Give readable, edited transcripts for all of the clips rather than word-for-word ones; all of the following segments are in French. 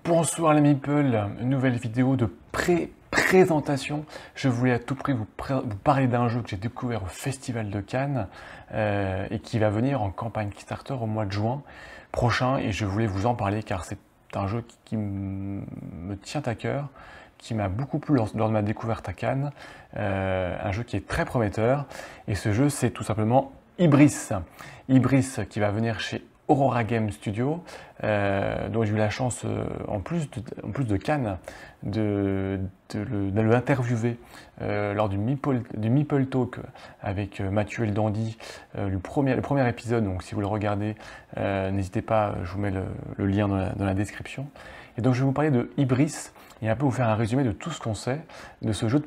Bonsoir les meeples, une nouvelle vidéo de présentation. Je voulais à tout prix vous parler d'un jeu que j'ai découvert au Festival de Cannes et qui va venir en campagne Kickstarter au mois de juin prochain, et je voulais vous en parler car c'est un jeu qui me tient à cœur, qui m'a beaucoup plu lors de ma découverte à Cannes, un jeu qui est très prometteur, et ce jeu c'est tout simplement Ibris. Ibris qui va venir chez Aurora Game Studio, dont j'ai eu la chance, en plus de Cannes, de l'interviewer lors du Meeple Talk avec Mathieu et le Dandy, le premier épisode. Donc si vous le regardez, n'hésitez pas, je vous mets le lien dans la description. Et donc je vais vous parler de Ibris et un peu vous faire un résumé de tout ce qu'on sait de ce jeu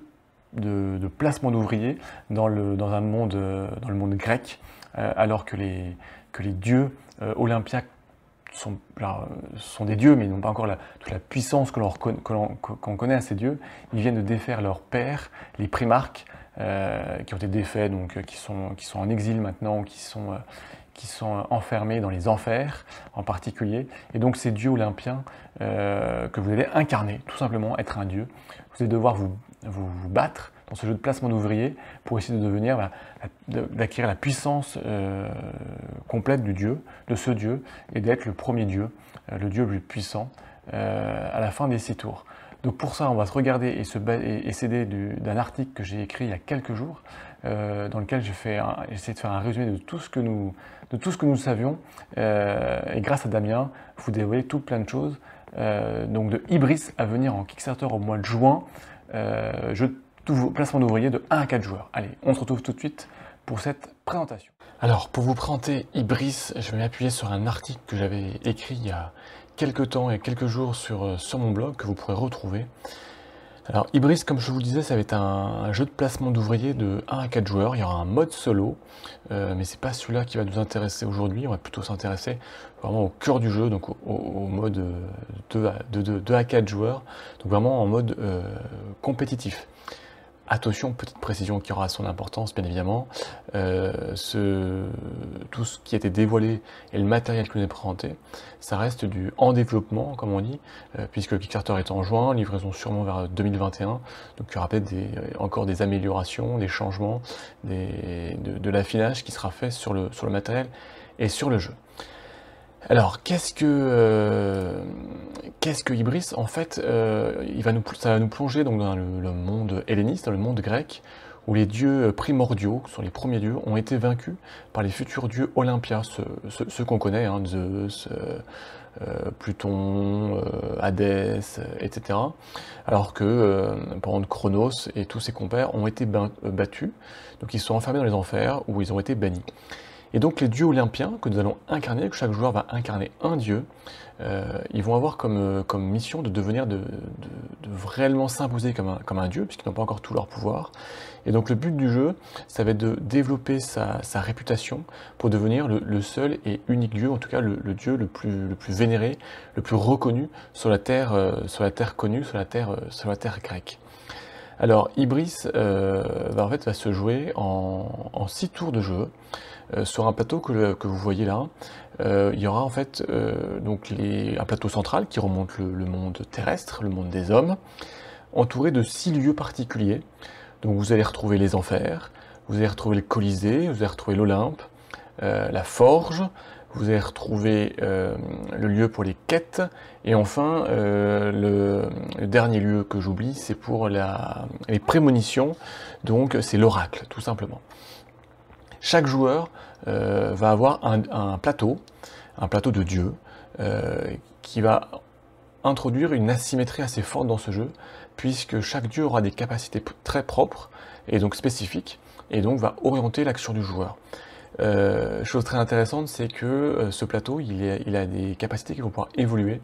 de placement d'ouvriers dans le monde grec, alors que les dieux olympiaques sont des dieux, mais ils n'ont pas encore toute la puissance qu'on connaît à ces dieux. Ils viennent de défaire leurs pères, les primarques, qui ont été défaits, donc qui sont en exil maintenant, qui sont enfermés dans les enfers en particulier. Et donc ces dieux olympiens que vous allez incarner, tout simplement être un dieu. Vous allez devoir vous battre dans ce jeu de placement d'ouvriers pour essayer d'acquérir la puissance complète de ce dieu, et d'être le premier dieu, le dieu le plus puissant à la fin des 6 tours. Donc pour ça, on va se regarder et s'aider d'un article que j'ai écrit il y a quelques jours, dans lequel j'ai essayé de faire un résumé de tout ce que nous savions, et grâce à Damien, vous dévoilez tout plein de choses. Donc de Ibris à venir en Kickstarter au mois de juin, placement d'ouvriers de 1 à 4 joueurs. Allez, on se retrouve tout de suite pour cette présentation. Alors, pour vous présenter Ibris, je vais m'appuyer sur un article que j'avais écrit il y a quelques temps et quelques jours sur mon blog, que vous pourrez retrouver. Alors, Ibris, comme je vous le disais, ça va être un jeu de placement d'ouvriers de 1 à 4 joueurs. Il y aura un mode solo, mais c'est pas celui-là qui va nous intéresser aujourd'hui. On va plutôt s'intéresser vraiment au cœur du jeu, donc au mode 2 à 4 joueurs, donc vraiment en mode compétitif. Attention, petite précision qui aura son importance, bien évidemment, tout ce qui a été dévoilé et le matériel qui nous est présenté, ça reste en développement, comme on dit, puisque le Kickstarter est en juin, livraison sûrement vers 2021, donc il y aura peut-être encore des améliorations, des changements, de l'affinage qui sera fait sur le matériel et sur le jeu. Alors, qu'est-ce que Ibris? En fait, ça va nous plonger donc dans le monde helléniste, dans le monde grec, où les dieux primordiaux, qui sont les premiers dieux, ont été vaincus par les futurs dieux Olympiens, ceux qu'on connaît, hein, Zeus, Pluton, Hadès, etc. Alors que, par exemple, Chronos et tous ses compères ont été battus, donc ils sont enfermés dans les enfers, où ils ont été bannis. Et donc les dieux olympiens que nous allons incarner, que chaque joueur va incarner un dieu, ils vont avoir comme mission de devenir, de réellement s'imposer comme un dieu, puisqu'ils n'ont pas encore tout leur pouvoir. Et donc le but du jeu, ça va être de développer sa réputation pour devenir le seul et unique dieu, en tout cas le dieu le plus vénéré, le plus reconnu sur la terre connue, sur la terre grecque. Alors Ibris va se jouer en 6 tours de jeu. Sur un plateau que vous voyez là, il y aura en fait un plateau central qui remonte le monde terrestre, le monde des hommes, entouré de 6 lieux particuliers. Donc vous allez retrouver les enfers, vous allez retrouver le Colisée, vous allez retrouver l'Olympe, la Forge, vous allez retrouver le lieu pour les quêtes, et enfin le dernier lieu que j'oublie, c'est pour les prémonitions, donc c'est l'oracle, tout simplement. Chaque joueur va avoir un plateau de dieu, qui va introduire une asymétrie assez forte dans ce jeu, puisque chaque dieu aura des capacités très propres et donc spécifiques, et donc va orienter l'action du joueur. Chose très intéressante, c'est que ce plateau, il a des capacités qui vont pouvoir évoluer,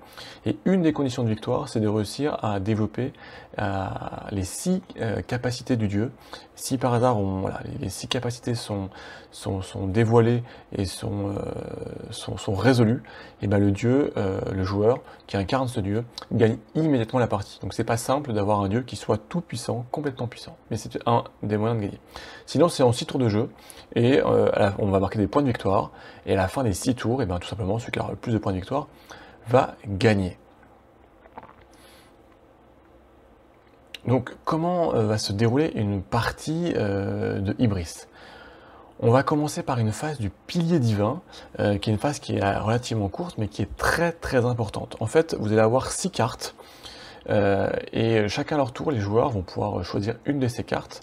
et une des conditions de victoire, c'est de réussir à développer les 6 capacités du dieu. Si par hasard les 6 capacités sont dévoilées et sont résolues, et ben le joueur qui incarne ce dieu gagne immédiatement la partie. Donc c'est pas simple d'avoir un dieu qui soit tout puissant, complètement puissant, mais c'est un des moyens de gagner. Sinon c'est en 6 tours de jeu, et on va marquer des points de victoire, et à la fin des 6 tours, et ben tout simplement celui qui aura le plus de points de victoire va gagner. Donc, comment va se dérouler une partie de Ibris? On va commencer par une phase du pilier divin, qui est une phase qui est relativement courte, mais qui est très très importante. En fait, vous allez avoir 6 cartes, et chacun à leur tour, les joueurs vont pouvoir choisir une de ces cartes,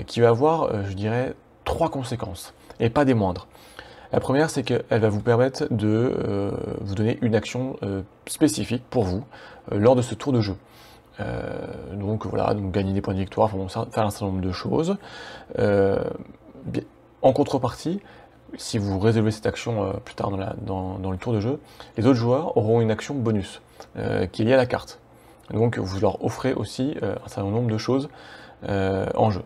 qui va avoir, je dirais, 3 conséquences, et pas des moindres. La première, c'est qu'elle va vous permettre de vous donner une action spécifique pour vous lors de ce tour de jeu. Donc voilà, donc gagner des points de victoire, faire un certain nombre de choses. En contrepartie, si vous résolvez cette action plus tard dans le tour de jeu, les autres joueurs auront une action bonus qui est liée à la carte. Donc vous leur offrez aussi un certain nombre de choses en jeu.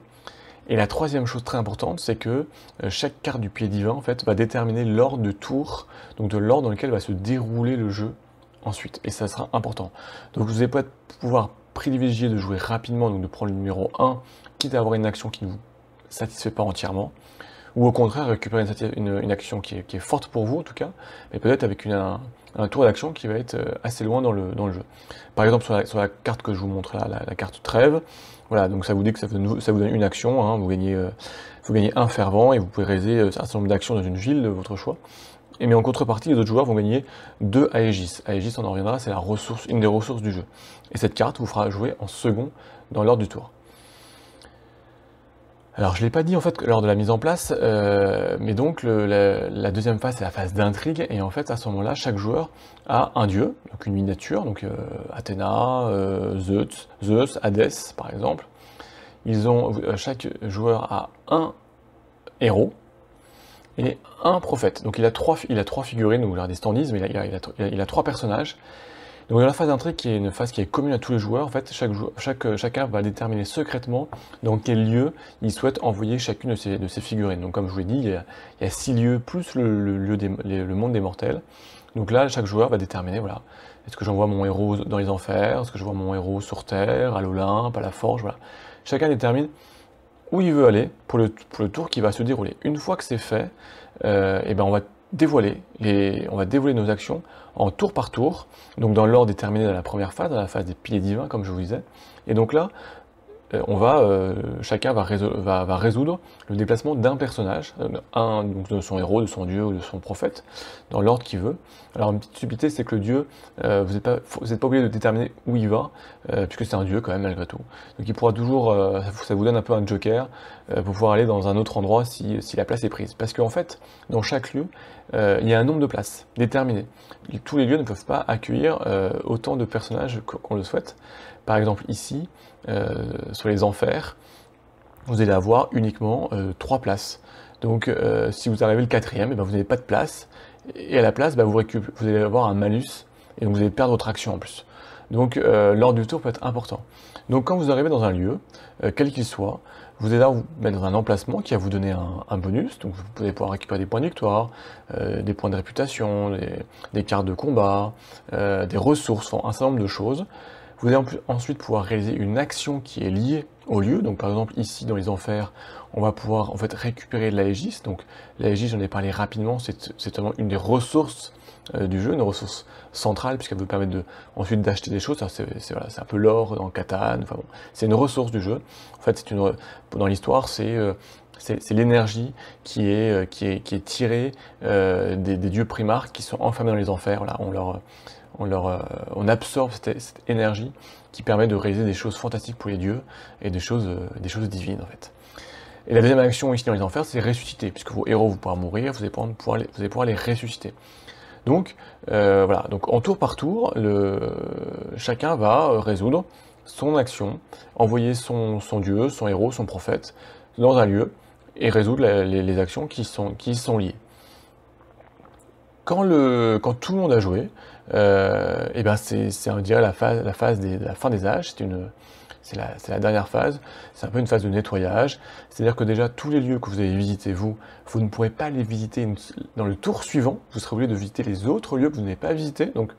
Et la troisième chose très importante, c'est que chaque carte du pilier divin en fait, va déterminer l'ordre de tour, donc de l'ordre dans lequel va se dérouler le jeu ensuite. Et ça sera important. Donc vous allez peut-être pouvoir privilégier de jouer rapidement, donc de prendre le numéro 1, quitte à avoir une action qui ne vous satisfait pas entièrement, ou au contraire récupérer une action qui est forte pour vous en tout cas, mais peut-être avec un tour d'action qui va être assez loin dans le jeu. Par exemple sur la carte que je vous montre là, la carte trêve, voilà, donc ça vous dit que ça vous donne une action, hein, vous gagnez un fervent et vous pouvez réaliser un certain nombre d'actions dans une ville de votre choix. Mais en contrepartie, les autres joueurs vont gagner 2 Aegis. Aegis, on en reviendra, c'est une des ressources du jeu. Et cette carte vous fera jouer en second dans l'ordre du tour. Alors je ne l'ai pas dit en fait lors de la mise en place, mais donc la deuxième phase c'est la phase d'intrigue, et en fait à ce moment-là chaque joueur a un dieu, donc une miniature, donc Athéna, Zeus, Hadès par exemple. Chaque joueur a un héros et un prophète, donc il a trois figurines, donc des standees, mais il a 3 personnages. Donc dans la phase d'intrigue, qui est une phase qui est commune à tous les joueurs, en fait, chacun va déterminer secrètement dans quel lieu il souhaite envoyer chacune de ses figurines. Donc comme je vous l'ai dit, il y a 6 lieux plus le monde des mortels. Donc là, chaque joueur va déterminer, voilà, est-ce que j'envoie mon héros dans les enfers, est-ce que je vois mon héros sur Terre, à l'Olympe, à la Forge, voilà. Chacun détermine où il veut aller pour le tour qui va se dérouler. Une fois que c'est fait, et ben on va dévoiler nos actions en tour par tour, donc dans l'ordre déterminé dans la première phase, dans la phase des piliers divins, comme je vous disais. Et donc là, chacun va résoudre le déplacement d'un personnage, donc de son héros, de son dieu ou de son prophète, dans l'ordre qu'il veut. Alors une petite subtilité, c'est que le dieu, vous n'êtes pas obligé de déterminer où il va, puisque c'est un dieu quand même malgré tout. Donc il pourra toujours, ça vous donne un peu un joker pour pouvoir aller dans un autre endroit si la place est prise. Parce qu'en fait, dans chaque lieu, il y a un nombre de places déterminé. Tous les lieux ne peuvent pas accueillir autant de personnages qu'on le souhaite. Par exemple ici, sur les enfers, vous allez avoir uniquement 3 places. Donc si vous arrivez le 4e, ben, vous n'avez pas de place, et à la place, ben, vous allez avoir un malus, et donc vous allez perdre votre action en plus. Donc l'ordre du tour peut être important. Donc quand vous arrivez dans un lieu, quel qu'il soit, vous allez là vous mettre dans un emplacement qui va vous donner un bonus, donc vous allez pouvoir récupérer des points de victoire, des points de réputation, des cartes de combat, des ressources, enfin, un certain nombre de choses. Vous allez ensuite pouvoir réaliser une action qui est liée au lieu. Donc par exemple ici dans les enfers, on va pouvoir en fait récupérer de l'Aegis. Donc l'Aegis, j'en ai parlé rapidement, c'est vraiment une des ressources du jeu, une ressource centrale puisqu'elle vous permet ensuite d'acheter des choses. C'est un peu l'or dans Catan. Enfin bon, c'est une ressource du jeu. En fait, dans l'histoire, c'est l'énergie qui est tirée des dieux primaires qui sont enfermés dans les enfers. Voilà, on absorbe cette énergie qui permet de réaliser des choses fantastiques pour les dieux et des choses divines en fait. Et la deuxième action ici dans les enfers, c'est ressusciter, puisque vos héros vont pouvoir mourir, vous allez pouvoir les ressusciter. Donc voilà, donc en tour par tour, chacun va résoudre son action, envoyer son dieu, son héros, son prophète dans un lieu et résoudre les actions qui sont liées. Quand tout le monde a joué, et ben c'est on dirait la fin des âges, c'est la dernière phase, c'est un peu une phase de nettoyage, c'est-à-dire que déjà tous les lieux que vous avez visités, vous ne pourrez pas les visiter dans le tour suivant, vous serez obligé de visiter les autres lieux que vous n'avez pas visités, donc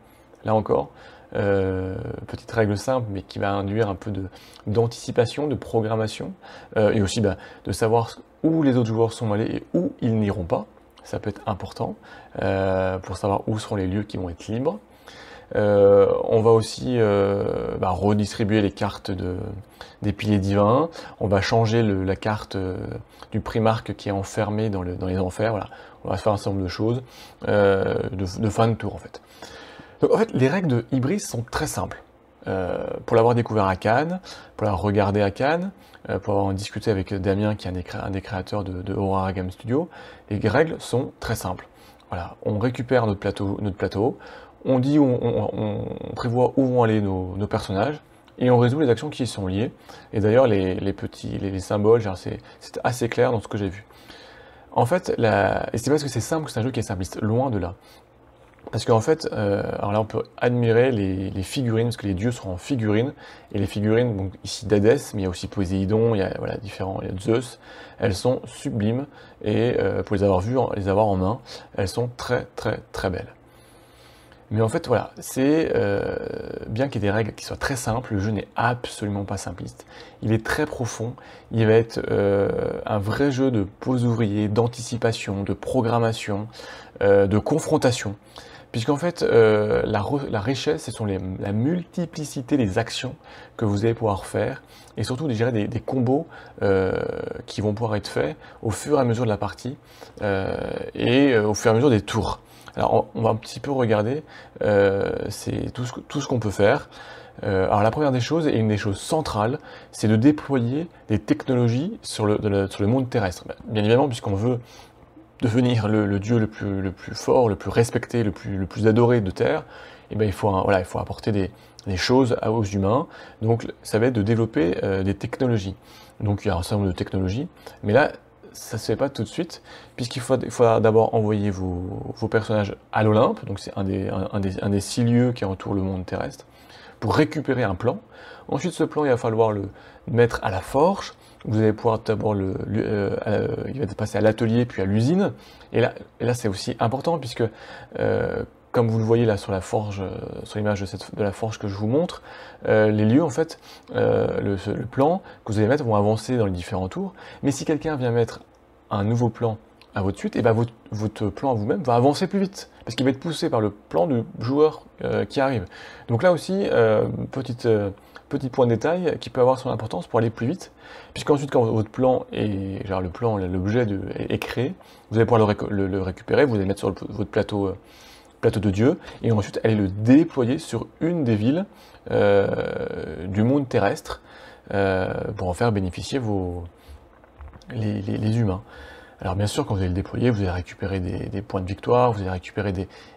là encore, petite règle simple mais qui va induire un peu d'anticipation, de programmation, et aussi de savoir où les autres joueurs sont allés et où ils n'iront pas. Ça peut être important pour savoir où seront les lieux qui vont être libres. On va aussi redistribuer les cartes des piliers divins. On va changer la carte du primarque qui est enfermé dans les enfers. Voilà. On va faire un certain nombre de choses de fin de tour en fait. Donc en fait, les règles de Ibris sont très simples. Pour l'avoir découvert à Cannes, pour l'avoir regardé à Cannes, pour avoir discuté avec Damien qui est un des créateurs de Aurora Game Studio, les règles sont très simples. Voilà, on récupère notre plateau, on dit on prévoit où vont aller nos personnages, et on résout les actions qui y sont liées. Et d'ailleurs, les symboles, c'est assez clair dans ce que j'ai vu. En fait, et c'est parce que c'est simple que c'est un jeu qui est simpliste, loin de là. Parce qu'en fait, alors là on peut admirer les figurines, parce que les dieux sont en figurines, et les figurines, donc ici d'Hadès, mais il y a aussi Poséidon, il y a il y a Zeus, elles sont sublimes, et pour les avoir en main, elles sont très très très belles. Mais en fait voilà, c'est bien qu'il y ait des règles qui soient très simples, le jeu n'est absolument pas simpliste. Il est très profond, il va être un vrai jeu de pose ouvrier, d'anticipation, de programmation, de confrontation. Puisqu'en fait, la richesse, ce sont la multiplicité des actions que vous allez pouvoir faire, et surtout des combos qui vont pouvoir être faits au fur et à mesure de la partie, et au fur et à mesure des tours. Alors on va un petit peu regarder c'est tout ce qu'on peut faire. Alors la première des choses, et une des choses centrales, c'est de déployer des technologies sur le monde terrestre. Bien évidemment, puisqu'on veut devenir le dieu le plus fort, le plus respecté, le plus adoré de Terre, et ben il faut apporter des choses aux humains. Donc ça va être de développer des technologies. Donc il y a un certain nombre de technologies, mais là ça se fait pas tout de suite, puisqu'il faut d'abord envoyer vos personnages à l'Olympe, donc c'est un des 6 lieux qui entourent le monde terrestre, pour récupérer un plan. Ensuite ce plan il va falloir le mettre à la forge. Vous allez pouvoir d'abord il va passer à l'atelier puis à l'usine. Et là c'est aussi important puisque comme vous le voyez là sur la forge, sur l'image de la forge que je vous montre, les lieux en fait, le plan que vous allez mettre vont avancer dans les différents tours. Mais si quelqu'un vient mettre un nouveau plan à votre suite, et ben votre plan à vous-même va avancer plus vite parce qu'il va être poussé par le plan du joueur qui arrive. Donc là aussi, petit point de détail qui peut avoir son importance pour aller plus vite, puisqu'ensuite quand votre plan l'objet est créé, vous allez pouvoir le récupérer, vous allez le mettre sur votre plateau de dieu, et ensuite aller le déployer sur une des villes du monde terrestre pour en faire bénéficier les humains. Alors bien sûr, quand vous allez le déployer, vous allez récupérer des points de victoire, vous allez récupérer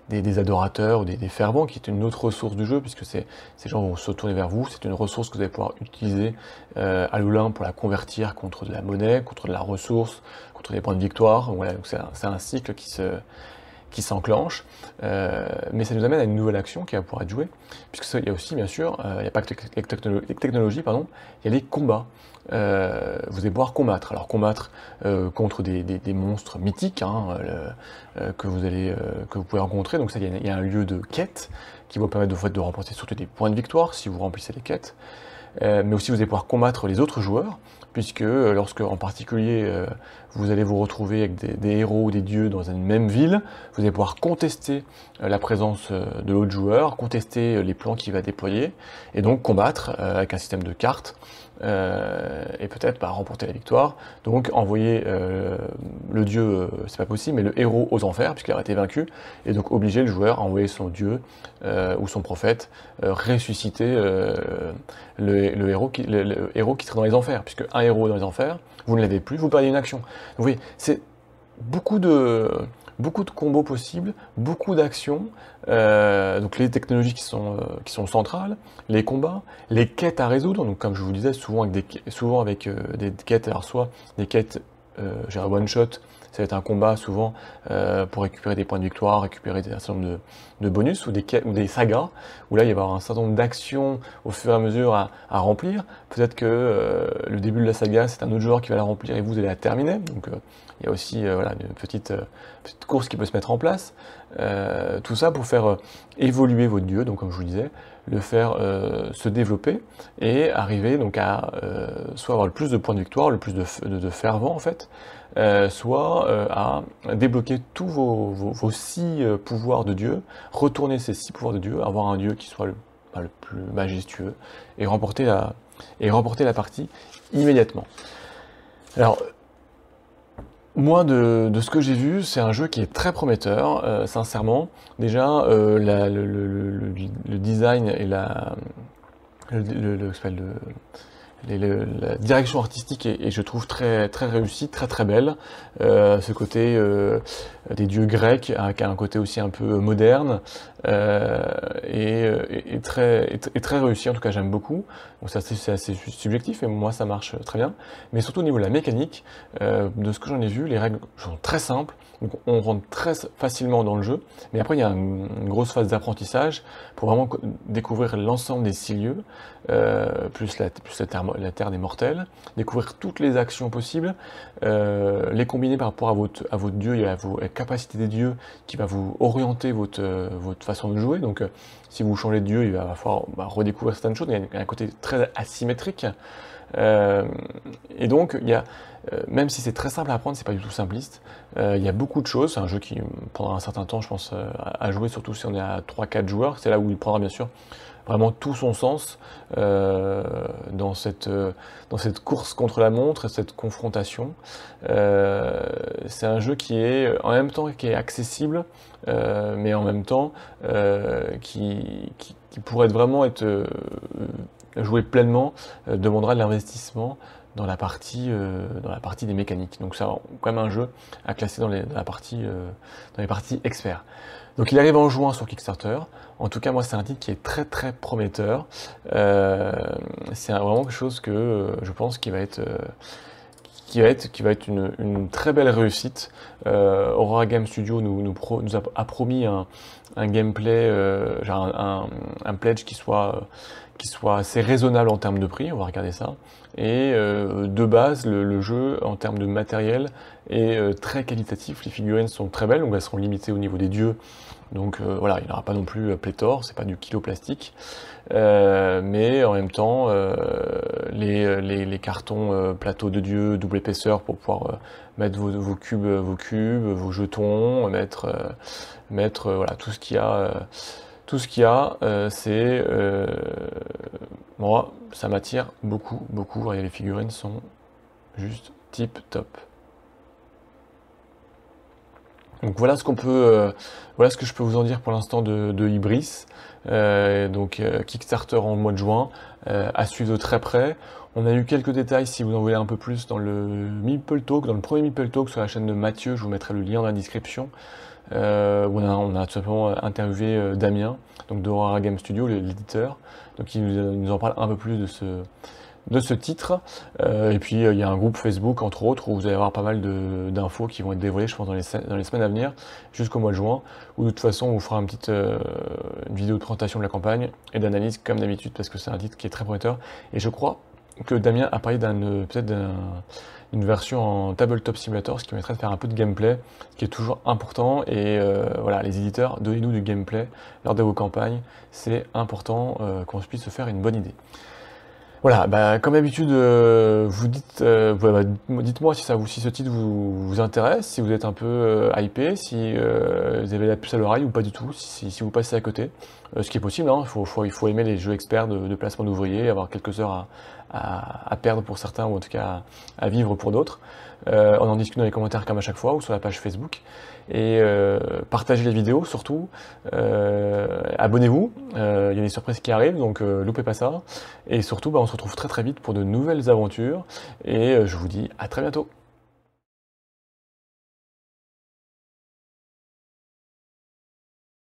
des adorateurs ou des fervents, qui est une autre ressource du jeu, puisque ces gens vont se tourner vers vous. C'est une ressource que vous allez pouvoir utiliser à l'Olympe pour la convertir contre de la monnaie, contre de la ressource, contre des points de victoire. Donc voilà, donc c'est un cycle qui s'enclenche, mais ça nous amène à une nouvelle action qui va pouvoir être jouée, puisqu'il y a aussi, bien sûr, il n'y a pas que les technologies, pardon, il y a les combats. Vous allez pouvoir combattre. Alors combattre contre des monstres mythiques que vous pouvez rencontrer. Donc ça, il y a un lieu de quête qui va vous permettre de remporter surtout des points de victoire si vous remplissez les quêtes. Mais aussi vous allez pouvoir combattre les autres joueurs, puisque lorsque en particulier vous allez vous retrouver avec des héros ou des dieux dans une même ville, vous allez pouvoir contester la présence de l'autre joueur, contester les plans qu'il va déployer, et donc combattre avec un système de cartes, et peut-être remporter la victoire. Donc envoyer le dieu, c'est pas possible, mais le héros aux enfers, puisqu'il a été vaincu, et donc obliger le joueur à envoyer son dieu ou son prophète ressusciter le héros qui serait dans les enfers, puisque un héros dans les enfers, vous ne l'avez plus, vous perdez une action. Donc, vous voyez, c'est beaucoup de combos possibles, beaucoup d'actions, donc les technologies qui sont centrales, les combats, les quêtes à résoudre, donc comme je vous disais, souvent avec des quêtes, alors soit des quêtes one shot, ça va être un combat souvent pour récupérer des points de victoire, récupérer un certain nombre de bonus, ou des sagas, où là il va y avoir un certain nombre d'actions au fur et à mesure à remplir. Peut-être que le début de la saga, c'est un autre joueur qui va la remplir et vous allez la terminer. Donc il y a aussi une petite course qui peut se mettre en place. Tout ça pour faire évoluer votre dieu, donc comme je vous le disais, le faire se développer et arriver donc à soit avoir le plus de points de victoire, le plus de fervent en fait, soit à débloquer tous vos 6 pouvoirs de Dieu, retourner ces 6 pouvoirs de Dieu, avoir un Dieu qui soit le plus majestueux et remporter la partie immédiatement. Alors, moi, de ce que j'ai vu, c'est un jeu qui est très prometteur, sincèrement. Déjà, le design et la direction artistique est, je trouve, très, très réussie, très très belle. Ce côté des dieux grecs, qui a un côté aussi un peu moderne, et très réussi, en tout cas j'aime beaucoup. Donc ça c'est assez subjectif, et moi ça marche très bien. Mais surtout au niveau de la mécanique, de ce que j'en ai vu, les règles sont très simples. Donc on rentre très facilement dans le jeu, mais après il y a une grosse phase d'apprentissage pour vraiment découvrir l'ensemble des 6 lieux, plus la terre des mortels, découvrir toutes les actions possibles, les combiner par rapport à votre dieu et à la capacité des dieux qui va vous orienter votre façon de jouer. Donc si vous changez de dieu, il va falloir redécouvrir certaines choses. Il y a un côté très asymétrique. Et donc, même si c'est très simple à apprendre, c'est pas du tout simpliste. Il y a beaucoup de choses. C'est un jeu qui prendra un certain temps, je pense, à jouer, surtout si on est à 3-4 joueurs. C'est là où il prendra bien sûr vraiment tout son sens dans cette course contre la montre, cette confrontation. C'est un jeu qui est en même temps qui est accessible, mais en même temps qui pourrait vraiment être joué pleinement, demandera de l'investissement dans la partie des mécaniques. Donc c'est quand même un jeu à classer dans les parties experts. Donc il arrive en juin sur Kickstarter. En tout cas, moi, c'est un titre qui est très très prometteur. C'est vraiment quelque chose que je pense qui va être une très belle réussite. Aurora Game Studio nous a promis un gameplay, un pledge qui soit assez raisonnable en termes de prix. On va regarder ça. Et de base, le jeu en termes de matériel est très qualitatif. Les figurines sont très belles, donc elles seront limitées au niveau des dieux. Donc voilà, il n'y aura pas non plus pléthore, c'est pas du kilo plastique. Mais en même temps, les cartons plateaux de dieu, double épaisseur pour pouvoir mettre vos cubes, vos jetons, mettre voilà, tout ce qu'il y a. C'est moi, ça m'attire beaucoup. Et les figurines sont juste tip top. Donc voilà ce que je peux vous en dire pour l'instant de Ibris. Kickstarter en mois de juin, à suivre de très près. On a eu quelques détails si vous en voulez un peu plus dans le Meeple Talk, dans le premier Meeple Talk sur la chaîne de Mathieu, je vous mettrai le lien dans la description. Où on a tout simplement interviewé Damien, donc d'Aurora Game Studio, l'éditeur, donc il nous en parle un peu plus de ce titre. Et puis il y a un groupe Facebook entre autres où vous allez avoir pas mal d'infos qui vont être dévoilées, je pense, dans les semaines à venir, jusqu'au mois de juin, où de toute façon on vous fera une vidéo de présentation de la campagne et d'analyse comme d'habitude, parce que c'est un titre qui est très prometteur. Et je crois que Damien a parlé peut-être d'une version en Tabletop Simulator, ce qui permettrait de faire un peu de gameplay, ce qui est toujours important. Et voilà, les éditeurs, donnez-nous du gameplay lors de vos campagnes, c'est important qu'on puisse se faire une bonne idée. Voilà, comme d'habitude, dites-moi si ce titre vous intéresse, si vous êtes un peu hypé, si vous avez la puce à l'oreille ou pas du tout, si vous passez à côté. Ce qui est possible, hein, il faut aimer les jeux experts de placement d'ouvriers, avoir quelques heures à perdre pour certains, ou en tout cas à vivre pour d'autres. On en discute dans les commentaires comme à chaque fois, ou sur la page Facebook. Et partagez les vidéos surtout, abonnez-vous, il y a des surprises qui arrivent, donc loupez pas ça. Et surtout, on se retrouve très très vite pour de nouvelles aventures, et je vous dis à très bientôt.